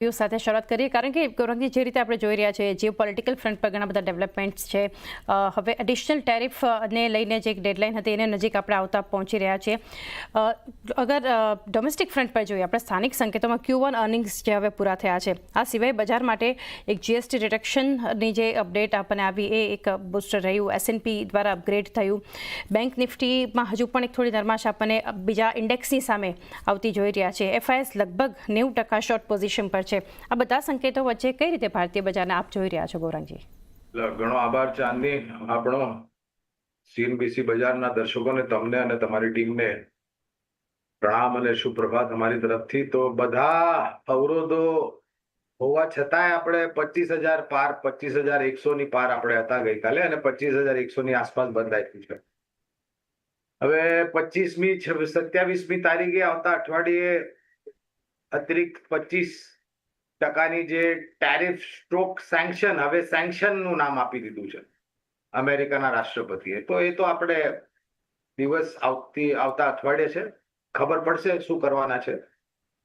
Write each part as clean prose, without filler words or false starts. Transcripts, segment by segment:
સાથે શરૂઆત કરીએ કારણ કે ગૌરંગજી જે રીતે આપણે જોઈ રહ્યા છીએ જીઓ પોલિટિકલ ફ્રન્ટ પર ઘણા બધા ડેવલપમેન્ટ્સ છે. હવે એડિશનલ ટેરિફને લઈને જે એક ડેડલાઇન હતી એને નજીક આપણે આવતા પહોંચી રહ્યા છીએ. અગર ડોમેસ્ટિક ફ્રન્ટ પર જોઈએ આપણે સ્થાનિક સંકેતોમાં Q1 અર્નિંગ્સ જે હવે પૂરા થયા છે, આ સિવાય બજાર માટે એક GST રિડક્શનની જે અપડેટ આપણને આવી એ એક બૂસ્ટર રહ્યું. S&P દ્વારા અપગ્રેડ થયું. બેંક નિફ્ટીમાં હજુ પણ એક થોડી નરમાશ આપણને બીજા ઇન્ડેક્સની સામે આવતી જોઈ રહ્યા છે. FIS લગભગ 90% શોર્ટ પોઝિશન પર છે. આ બધા સંકેતો વચ્ચે કઈ રીતે ભારતીય બજારને આપ જોઈ રહ્યા છો ગૌરંગજી? ઘણો આભાર ચાંદની. આપણો CNBC બજારના દર્શકોને, તમને અને તમારી ટીમને પ્રણામ અને સુપ્રભાત અમારી તરફથી. તો બધા અવરોધો હોવા છતાંય આપણે 25,000 પાર, 25,100 ની પાર આપણે હતા ગઈકાલે અને 25,100 ની આસપાસ બંધ આપ્યું છે. હવે 25મી 27મી તારીખે આવતા અઠવાડિયે અતિરિક્ત 25% જે ટેરિફ સ્ટ્રોક સેન્કશન, હવે સેન્કશન નું નામ આપી દીધું છે અમેરિકાના રાષ્ટ્રપતિએ. તો એ તો આપણે દિવસ આવતા અઠવાડિયે છે, ખબર પડશે શું કરવાના છે.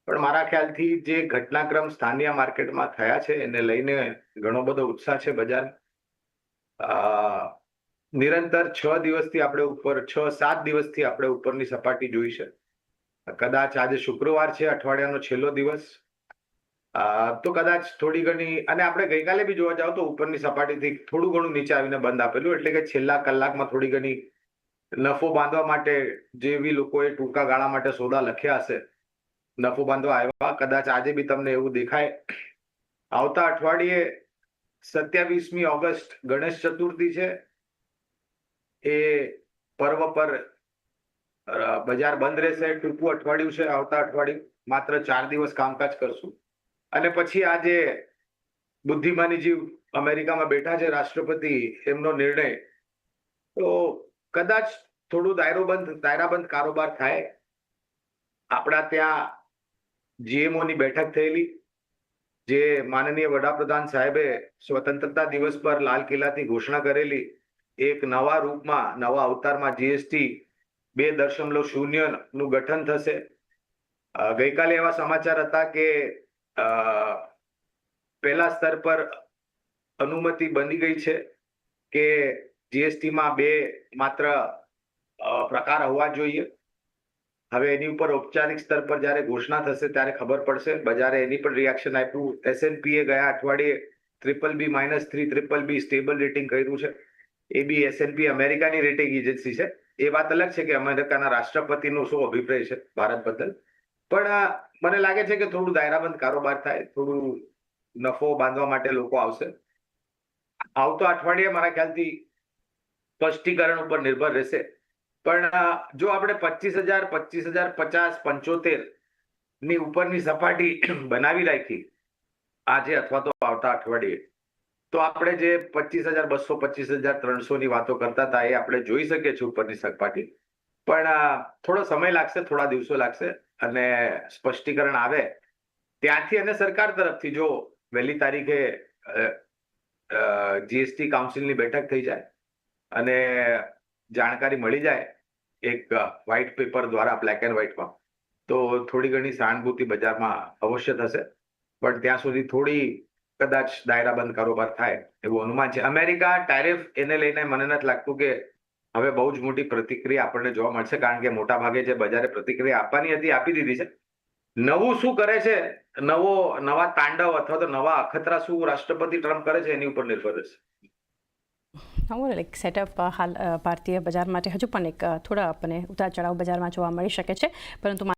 પણ મારા ખ્યાલથી જે ઘટનાક્રમ સ્થાનિય માર્કેટમાં થયા છે એને લઈને ઘણો બધો ઉત્સાહ છે બજાર. નિરંતર 6 દિવસથી આપણે ઉપર, 6-7 દિવસથી આપણે ઉપરની સપાટી જોઈ છે. કદાચ આજે શુક્રવાર છે, અઠવાડિયાનો છેલ્લો દિવસ, તો કદાચ થોડી ઘણી, અને આપણે ગઈકાલે બી જોવા જાવ તો ઉપરની સપાટીથી થોડું ઘણું નીચે આવીને બંધ આપેલું. એટલે કે છેલ્લા કલાકમાં થોડી ઘણી નફો બાંધવા માટે જેવી લોકોએ ટૂંકા ગાળા માટે સોદા લખ્યા હશે, નફો બાંધવા આવ્યા. કદાચ આજે બી તમને એવું દેખાય. આવતા અઠવાડિયે 27મી ઓગસ્ટ ગણેશ ચતુર્થી છે. એ પર્વ પર બજાર બંધ રહેશે. ટૂંકું અઠવાડિયું છે. આવતા અઠવાડિયું માત્ર 4 દિવસ કામકાજ કરશું અને પછી આજે બુદ્ધિમાની જીવ અમેરિકામાં બેઠા છે રાષ્ટ્રપતિ, એમનો નિર્ણય, તો કદાચ થોડું દાયરાબંધ કારોબાર થાય. આપણા ત્યાં GMO ની બેઠક થયેલી, જે માનનીય વડાપ્રધાન સાહેબે સ્વતંત્રતા દિવસ પર લાલ કિલ્લાથી ઘોષણા કરેલી, એક નવા રૂપમાં, નવા અવતારમાં GST 2.0 નું ગઠન થશે. ગઈકાલે એવા સમાચાર હતા કે પહેલા સ્તર પર અનુમતિ બની ગઈ છે કે GSTમાં 2 માત્ર પ્રકાર હોવા જોઈએ. હવે એની ઉપર ઔપચારિક સ્તર પર જ્યારે ઘોષણા થશે ત્યારે ખબર પડશે. બજારે એની પણ રિએક્શન આપ્યું. S&P એ ગયા અઠવાડિયે BBB-3 BBB સ્ટેબલ રેટિંગ કર્યું છે. એ બી S&P અમેરિકાની રેટિંગ એજન્સી છે. એ વાત અલગ છે કે અમેરિકાના રાષ્ટ્રપતિનો શું અભિપ્રાય છે ભારત બદલ. પણ મને લાગે છે કે થોડું દાયરાબંધ કારોબાર થાય, થોડું નફો બાંધવા માટે લોકો આવશે. આવતો અઠવાડિયે મારા ખ્યાલથી સ્પષ્ટીકરણ ઉપર નિર્ભર રહેશે. પણ જો આપણે 25,000, 25,050, 75 ની ઉપરની સપાટી બનાવી રાખી આજે અથવા તો આવતા અઠવાડિયે, તો આપણે જે 25,200, 25,300 ની વાતો કરતા હતા એ આપણે જોઈ શકીએ છીએ ઉપરની સપાટી. પણ થોડો સમય લાગશે, થોડા દિવસો લાગશે. અને સ્પષ્ટીકરણ આવે ત્યાંથી અને સરકાર તરફથી જો વહેલી તારીખે GST કાઉન્સિલની બેઠક થઈ જાય અને જાણકારી મળી જાય એક વ્હાઇટ પેપર દ્વારા, બ્લેક એન્ડ વ્હાઇટમાં, તો થોડી ઘણી સહાનુભૂતિ બજારમાં અવશ્ય થશે. પણ ત્યાં સુધી થોડી કદાચ દાયરાબંધ કારોબાર થાય એવું અનુમાન છે. અમેરિકા ટેરિફ એને લઈને મને નથી લાગતું કે હવે બહુ જ મોટી પ્રતિક્રિયા આપણને જોવા મળશે, કારણ કે મોટા ભાગે જે બજારે પ્રતિક્રિયા આપવાની હતી આપી દીધી છે. નવું શું કરે છે, નવા તાંડવ અથવા તો નવા અખતરા શું રાષ્ટ્રપતિ ટ્રમ્પ કરે છે એની ઉપર નિર્ભર રહેશે. એક સેટઅપ હાલ ભારતીય બજાર માટે હજુ પણ એક થોડા આપણને ઉતાર ચઢાવ બજારમાં જોવા મળી શકે છે. પરંતુ